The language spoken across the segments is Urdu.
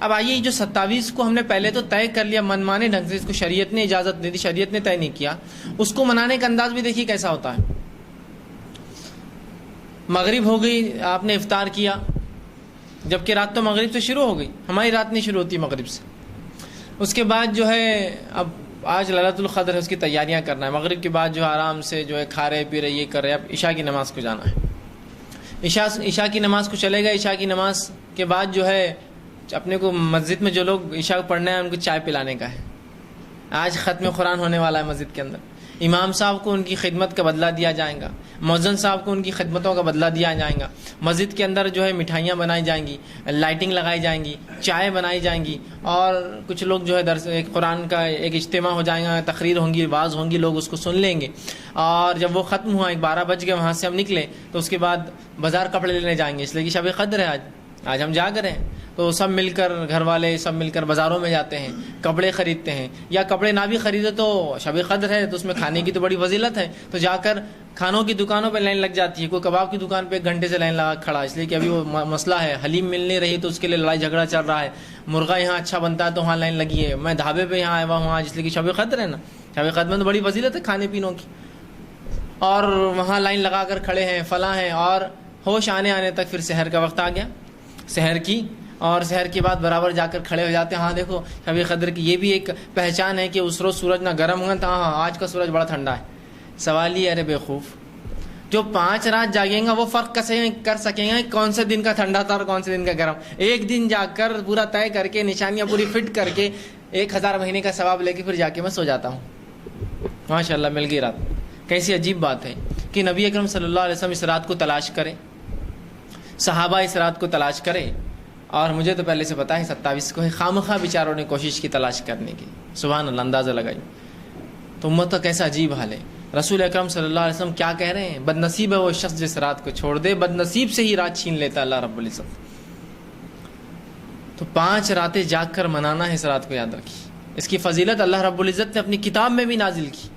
اب آئیے جو 27 کو ہم نے پہلے تو طے کر لیا منمانے ڈھنگ سے، اس کو شریعت نے اجازت دے دی، شریعت نے طے نہیں کیا، اس کو منانے کا انداز بھی دیکھیے کیسا ہوتا ہے۔ مغرب ہو گئی، آپ نے افطار کیا، جبکہ رات تو مغرب سے شروع ہو گئی، ہماری رات نہیں شروع ہوتی مغرب سے۔ اس کے بعد جو ہے اب آج لیلۃ القدر ہے، اس کی تیاریاں کرنا ہے، مغرب کے بعد جو ہے آرام سے جو ہے کھا رہے پی رہے یہ کر رہے، اب عشاء کی نماز کو جانا ہے، عشاء کی نماز کو چلے گئے، عشاء کی نماز کے بعد جو ہے اپنے کو مسجد میں جو لوگ عشاء پڑھنا ہے ان کو چائے پلانے کا ہے۔ آج ختم قرآن ہونے والا ہے مسجد کے اندر، امام صاحب کو ان کی خدمت کا بدلہ دیا جائے گا، مؤذن صاحب کو ان کی خدمتوں کا بدلہ دیا جائے گا، مسجد کے اندر جو ہے مٹھائیاں بنائی جائیں گی، لائٹنگ لگائی جائیں گی، چائے بنائی جائیں گی، اور کچھ لوگ جو ہے درس ایک قرآن کا ایک اجتماع ہو جائے گا، تقریر ہوں گی، واعظ ہوں گی، لوگ اس کو سن لیں گے، اور جب وہ ختم ہوا 12 بج گئے وہاں سے ہم نکلے تو اس کے بعد بازار کپڑے لینے جائیں گے، اس لیے کہ شب قدر ہے آج ہم جاگ رہے ہیں، تو سب مل کر گھر والے سب مل کر بازاروں میں جاتے ہیں، کپڑے خریدتے ہیں، یا کپڑے نہ بھی خریدے تو شب قدر ہے تو اس میں کھانے کی تو بڑی فضیلت ہے، تو جا کر کھانوں کی دکانوں پہ لائن لگ جاتی ہے، کوئی کباب کی دکان پہ 1 گھنٹے سے لائن لگا کھڑا، اس لیے کہ ابھی وہ مسئلہ ہے، حلیم مل نہیں رہی تو اس کے لیے لڑائی جھگڑا چل رہا ہے، مرغا یہاں اچھا بنتا ہے تو وہاں لائن لگی ہے، میں ڈھابے پہ یہاں آیا ہوا ہوں اس لیے کہ شب قدر ہے نا، شب قدر میں تو بڑی فضیلت ہے کھانے پینوں کی، اور وہاں لائن لگا کر کھڑے ہیں فلاں ہیں، اور ہوش آنے تک پھر سحر کا وقت آ گیا، سحر کی، اور سحر کے بعد برابر جا کر کھڑے ہو جاتے ہیں، ہاں دیکھو شب قدر کی یہ بھی ایک پہچان ہے کہ اس روز سورج نہ گرم ہوا تھا، ہاں آج کا سورج بڑا ٹھنڈا ہے۔ سوال یہ ارے بیوقوف، جو 5 رات جاگیں گا وہ فرق کر سکیں گا کون سے دن کا ٹھنڈا تھا اور کون سے دن کا گرم، ایک دن جا کر پورا طے کر کے نشانیاں پوری فٹ کر کے 1000 مہینے کا ثواب لے کے پھر جا کے میں سو جاتا ہوں، ماشاء اللہ مل گئی رات۔ کیسی عجیب بات ہے کہ نبی اکرم صلی اللہ علیہ وسلم اس رات کو تلاش کرے، صحابہ اس رات کو تلاش کرے، اور مجھے تو پہلے سے پتا ہے 27 کو ہے، خامخواہ بیچاروں نے کوشش کی تلاش کرنے کی، سبحان اللہ، اندازہ لگائی، تو امت کا کیسا عجیب حال ہے۔ رسول اکرم صلی اللہ علیہ وسلم کیا کہہ رہے ہیں، بد نصیب ہے وہ شخص جس رات کو چھوڑ دے، بد نصیب سے ہی رات چھین لیتا اللہ رب العزت۔ تو 5 راتیں جاگ کر منانا ہے اس رات کو، یاد رکھیے، اس کی فضیلت اللہ رب العزت نے اپنی کتاب میں بھی نازل کی،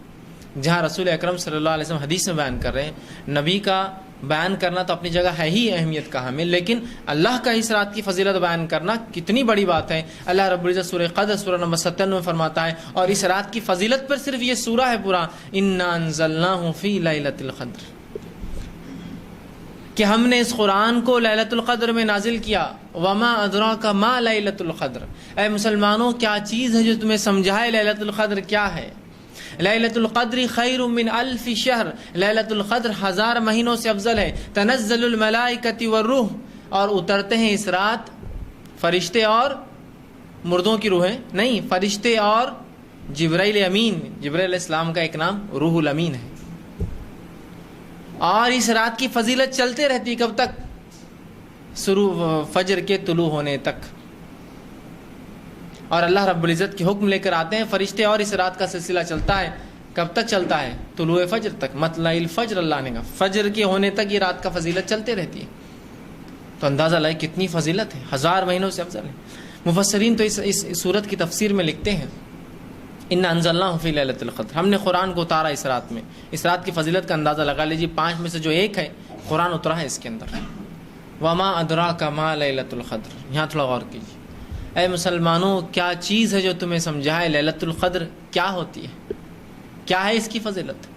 جہاں رسول اکرم صلی اللہ علیہ وسلم حدیث میں بیان کر رہے ہیں، نبی کا بیان کرنا تو اپنی جگہ ہے ہی اہمیت کا حامل، لیکن اللہ کا اس رات کی فضیلت بیان کرنا کتنی بڑی بات ہے۔ اللہ رب العزت سورہ قدر سورہ نمبر 97 میں فرماتا ہے، اور اس رات کی فضیلت پر صرف یہ سورہ ہے پورا، انا انزلناہ فی لیلۃ القدر، کہ ہم نے اس قرآن کو لیلۃ القدر میں نازل کیا، وما ادراک ما لیلۃ القدر، اے مسلمانوں کیا چیز ہے جو تمہیں سمجھائے لیلۃ القدر کیا ہے۔ لیلۃ القدر خیر من 1000 شہر، لیلۃ القدر 1000 مہینوں سے افضل ہے، تنزل الملائکۃ والروح، اور اترتے ہیں اس رات فرشتے اور مردوں کی روحیں نہیں، فرشتے اور جبرائیل امین، جبرائیل علیہ السلام کا ایک نام روح الامین ہے، اور اس رات کی فضیلت چلتے رہتی کب تک، فجر کے طلوع ہونے تک، اور اللہ رب العزت کے حکم لے کر آتے ہیں فرشتے، اور اس رات کا سلسلہ چلتا ہے، کب تک چلتا ہے، طلوع فجر تک، مطلع الفجر، اللہ نے کہا فجر کے ہونے تک یہ رات کا فضیلت چلتے رہتی ہے، تو اندازہ لائے کتنی فضیلت ہے، 1000 مہینوں سے افضل ہے۔ مفسرین تو اس سورت کی تفسیر میں لکھتے ہیں، انا انزلناہ فی لیلۃ القدر، ہم نے قرآن کو اتارا اس رات میں، اس رات کی فضیلت کا اندازہ لگا لیجیے، 5 میں سے جو ایک ہے قرآن اترا ہے اس کے اندر، وما ادراک ما لیلۃ القدر۔ یہاں تھوڑا غور کیجیے، اے مسلمانوں کیا چیز ہے جو تمہیں سمجھائے لیلۃ القدر کیا ہوتی ہے، کیا ہے اس کی فضیلت،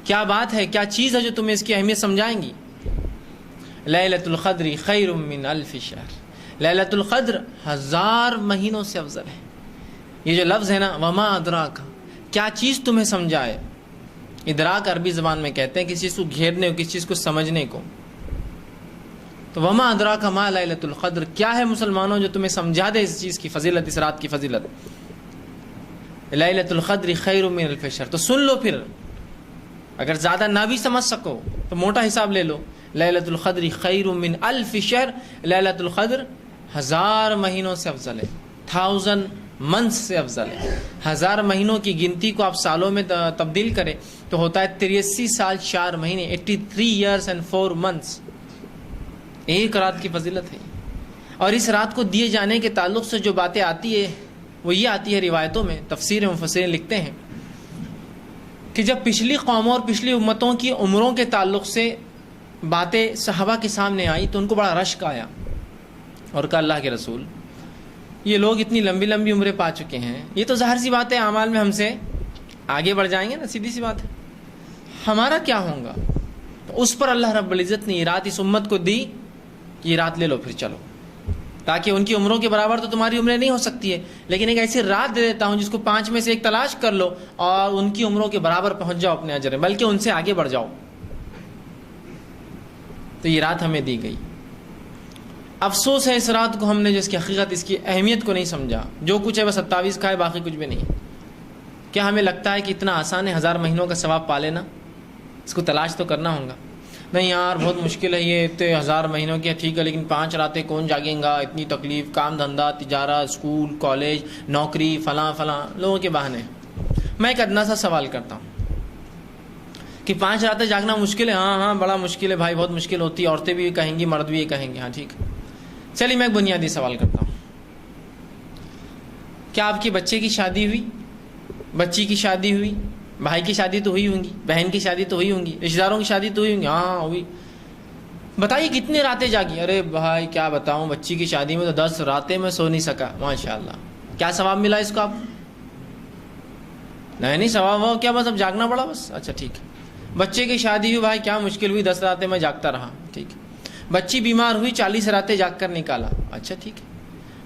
کیا بات ہے، کیا چیز ہے جو تمہیں اس کی اہمیت سمجھائیں گی۔ لیلۃ القدر خیر من 1000 شہر، لیلۃ القدر 1000 مہینوں سے افضل ہے۔ یہ جو لفظ ہے نا، وما ادراک، کیا چیز تمہیں سمجھائے، ادراک عربی زبان میں کہتے ہیں کسی چیز کو گھیرنے کو، کسی چیز کو سمجھنے کو، تو وما ادراک ما لیلۃ القدر، کیا ہے مسلمانوں جو تمہیں سمجھا دے اس چیز کی فضیلت، اس رات کی فضیلت۔ لیلۃ القدر خیر من 1000 شہر، تو سن لو، پھر اگر زیادہ نہ بھی سمجھ سکو تو موٹا حساب لے لو، لیلۃ القدر خیر من 1000 شہر، لیلۃ القدر 1000 مہینوں سے افضل ہے، 1000 منتھ سے افضل ہے۔ 1000 مہینوں کی گنتی کو آپ سالوں میں تبدیل کریں تو ہوتا ہے 83 سال 4 مہینے، 83 years and 4 months، ایک رات کی فضیلت ہے۔ اور اس رات کو دیے جانے کے تعلق سے جو باتیں آتی ہے وہ یہ آتی ہے روایتوں میں، تفسیر مفسرین لکھتے ہیں کہ جب پچھلی قوموں اور پچھلی امتوں کی عمروں کے تعلق سے باتیں صحابہ کے سامنے آئی تو ان کو بڑا رشک آیا، اور کہا اللہ کے رسول یہ لوگ اتنی لمبی لمبی عمریں پا چکے ہیں، یہ تو ظاہر سی بات ہے اعمال میں ہم سے آگے بڑھ جائیں گے نا، سیدھی سی بات ہے. ہمارا کیا ہوگا؟ اس پر اللہ رب العزت نے یہ رات اس امت کو دی کہ یہ رات لے لو پھر چلو، تاکہ ان کی عمروں کے برابر تو تمہاری عمریں نہیں ہو سکتی ہے، لیکن ایک ایسی رات دے دیتا ہوں جس کو 5 میں سے ایک تلاش کر لو اور ان کی عمروں کے برابر پہنچ جاؤ اپنے اجر میں، بلکہ ان سے آگے بڑھ جاؤ. تو یہ رات ہمیں دی گئی. افسوس ہے اس رات کو ہم نے جو اس کی حقیقت، اس کی اہمیت کو نہیں سمجھا. جو کچھ ہے بس 27 کا ہے، باقی کچھ بھی نہیں. کیا ہمیں لگتا ہے کہ اتنا آسان ہے 1000 مہینوں کا ثواب پا لینا؟ اس کو تلاش تو کرنا ہوگا. نہیں یار بہت مشکل ہے، یہ اتنے 1000 مہینوں کی ٹھیک ہے، لیکن 5 راتیں کون جاگیں گا، اتنی تکلیف، کام دھندا، تجارت، اسکول، کالج، نوکری، فلاں فلاں لوگوں کے بہانے. میں ایک ادنا سا سوال کرتا ہوں کہ 5 راتیں جاگنا مشکل ہے؟ ہاں بڑا مشکل ہے بھائی، بہت مشکل ہوتی ہے. عورتیں بھی کہیں گی، مرد بھی کہیں گے. ہاں ٹھیک ہے. چلیے میں ایک بنیادی سوال کرتا ہوں. کیا آپ کے بچے کی شادی ہوئی؟ بچی کی شادی ہوئی؟ بھائی کی شادی تو ہوئی ہوں گی، بہن کی شادی تو ہوئی ہوں گی، رشتہ داروں کی شادی تو ہوئی ہوں گی. ہاں ہوئی. بتائیے کتنے راتیں جاگی؟ ارے بھائی کیا بتاؤں، بچی کی شادی میں تو 10 راتیں میں سو نہیں سکا. ماشاء اللہ. کیا ثواب ملا اس کو آپ؟ نہیں ثواب ہو کیا، بس اب جاگنا پڑا بس. اچھا ٹھیک ہے. بچے کی شادی ہوئی، بھائی کیا مشکل ہوئی، 10 راتیں میں جاگتا رہا. ٹھیک ہے. بچی بیمار ہوئی، 40 راتیں جاگ کر نکالا. اچھا ٹھیک ہے.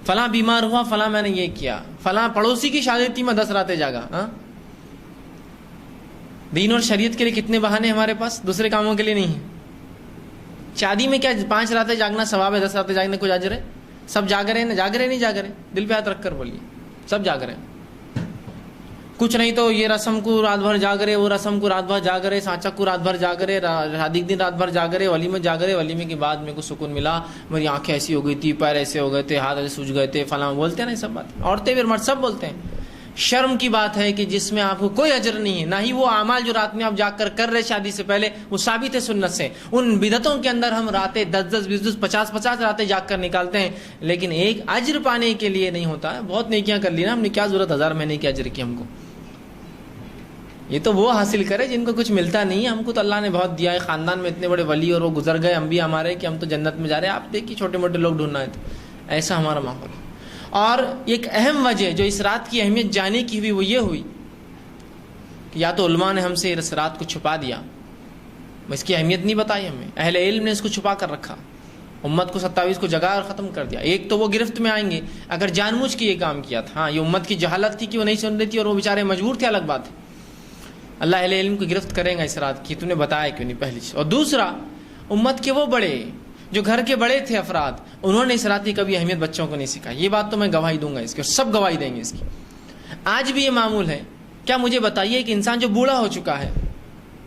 فلاں بیمار ہوا، فلاں میں نے یہ کیا، فلاں پڑوسی کی شادی تھی میں 10 راتیں جاگا. ہاں دین اور شریعت کے لیے کتنے بہانے ہمارے پاس، دوسرے کاموں کے لیے نہیں ہیں. شادی میں کیا 5 راتیں جاگنا ثواب ہے، 10 راتیں جاگنے کچھ اجر ہے؟ سب جاگ رہے ہیں نا؟ جاگ رہے نہیں جاگ رہے؟ دل پہ ہاتھ رکھ کر بولیے. سب جاگ رہے ہیں. کچھ نہیں تو یہ رسم کو رات بھر جاگ رہے، وہ رسم کو رات بھر جاگ رہے، سانچک کو رات بھر جاگ رہے، شادی کے دن رات بھر جاگ رہے، ولیمے جاگ رہے، ولیمے کے بعد میرے کو سکون ملا، میری آنکھیں ایسی ہو گئی تھی، پیر ایسے ہو گئے تھے، ہاتھ ایسے سوج گئے تھے، فلاں بولتے ہیں نا یہ سب بات. عورتیں بھی مرد سب بولتے ہیں. شرم کی بات ہے کہ جس میں آپ کو کوئی اجر نہیں ہے، نہ ہی وہ اعمال جو رات میں آپ جاگ کر رہے شادی سے پہلے وہ ثابت ہے سنت سے. ان بدعتوں کے اندر ہم راتیں 10 20 50 راتیں جاگ کر نکالتے ہیں، لیکن ایک اجر پانے کے لیے نہیں ہوتا ہے. بہت نیکیاں کر لی نا ہم نے، کیا ضرورت 1000 مہینے کی اجر کی ہم کو؟ یہ تو وہ حاصل کرے جن کو کچھ ملتا نہیں ہے. ہم کو تو اللہ نے بہت دیا ہے، خاندان میں اتنے بڑے ولی اور وہ گزر گئے انبیاء ہمارے کہ ہم تو جنت میں جا رہے ہیں. آپ دیکھیے چھوٹے موٹے لوگ ڈھونڈنا ہے تو ایسا ہمارا ماحول. اور ایک اہم وجہ جو اس رات کی اہمیت جانے کی ہوئی وہ یہ ہوئی کہ یا تو علماء نے ہم سے اس رات کو چھپا دیا، اس کی اہمیت نہیں بتائی ہمیں، اہل علم نے اس کو چھپا کر رکھا، امت کو 27 کو جگا اور ختم کر دیا. ایک تو وہ گرفت میں آئیں گے اگر جان بوجھ کے یہ کام کیا تھا. ہاں یہ امت کی جہالت تھی کہ وہ نہیں سن رہی تھی اور وہ بیچارے مجبور تھے، الگ بات ہے. اللہ اہل علم کو گرفت کرے گا اس رات کی، تو نے بتایا کیوں نہیں پہلی چیز. اور دوسرا امت کے وہ بڑے جو گھر کے بڑے تھے افراد، انہوں نے اس رات کی کبھی اہمیت بچوں کو نہیں سکھائی. یہ بات تو میں گواہی دوں گا اس کی، اور سب گواہی دیں گے اس کی. آج بھی یہ معمول ہے. کیا مجھے بتائیے کہ انسان جو بوڑھا ہو چکا ہے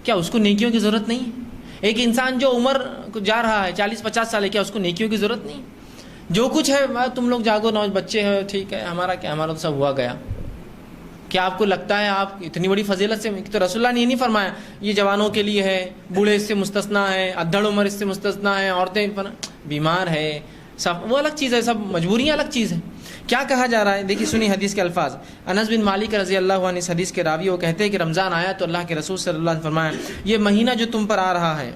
کیا اس کو نیکیوں کی ضرورت نہیں ہے؟ ایک انسان جو عمر جا رہا ہے 40-50 سال ہے، کیا اس کو نیکیوں کی ضرورت نہیں؟ جو کچھ ہے تم لوگ جاگو، نو بچے ہیں ٹھیک ہے، ہمارا کیا، ہمارا تو سب ہوا گیا. کیا آپ کو لگتا ہے آپ اتنی بڑی فضیلت سے؟ تو رسول اللہ نے یہ نہیں فرمایا یہ جوانوں کے لیے ہے، بوڑھے اس سے مستثنا ہے، ادھڑ عمر اس سے مستثنا ہے، عورتیں بیمار ہے، سب وہ الگ چیز ہے، سب مجبوریاں الگ چیز ہے. کیا کہا جا رہا ہے؟ دیکھیے سنی حدیث کے الفاظ. انس بن مالک رضی اللہ عنہ اس حدیث کے راوی، وہ کہتے ہیں کہ رمضان آیا تو اللہ کے رسول صلی اللہ علیہ وسلم نے فرمایا یہ مہینہ جو تم پر آ رہا ہے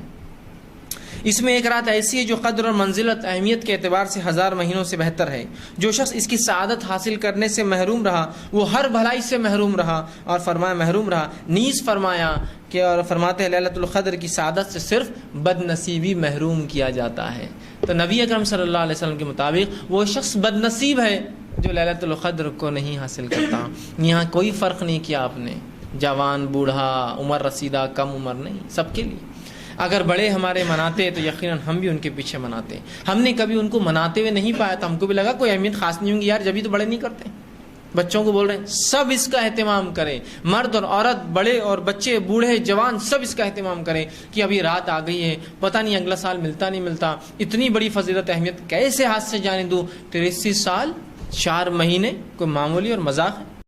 اس میں ایک رات ایسی ہے جو قدر اور منزلت اہمیت کے اعتبار سے 1000 مہینوں سے بہتر ہے. جو شخص اس کی سعادت حاصل کرنے سے محروم رہا وہ ہر بھلائی سے محروم رہا. اور فرمایا محروم رہا نیز فرمایا کہ، اور فرماتے ہیں لیلۃ القدر کی سعادت سے صرف بد نصیبی محروم کیا جاتا ہے. تو نبی اکرم صلی اللہ علیہ وسلم کے مطابق وہ شخص بد نصیب ہے جو لیلۃ القدر کو نہیں حاصل کرتا. یہاں کوئی فرق نہیں کیا آپ نے، جوان بوڑھا عمر رسیدہ کم عمر نہیں، سب کے لیے. اگر بڑے ہمارے مناتے تو یقیناً ہم بھی ان کے پیچھے مناتے. ہم نے کبھی ان کو مناتے ہوئے نہیں پایا تو ہم کو بھی لگا کوئی اہمیت خاص نہیں ہوں گی یار، جبھی تو بڑے نہیں کرتے. بچوں کو بول رہے ہیں سب اس کا اہتمام کریں، مرد اور عورت، بڑے اور بچے، بوڑھے جوان، سب اس کا اہتمام کریں کہ ابھی رات آ گئی ہے، پتہ نہیں اگلا سال ملتا نہیں ملتا، اتنی بڑی فضیلت اہمیت کیسے ہاتھ سے جانے دوں. 83 سال 4 مہینے کوئی معمولی اور مذاق ہے؟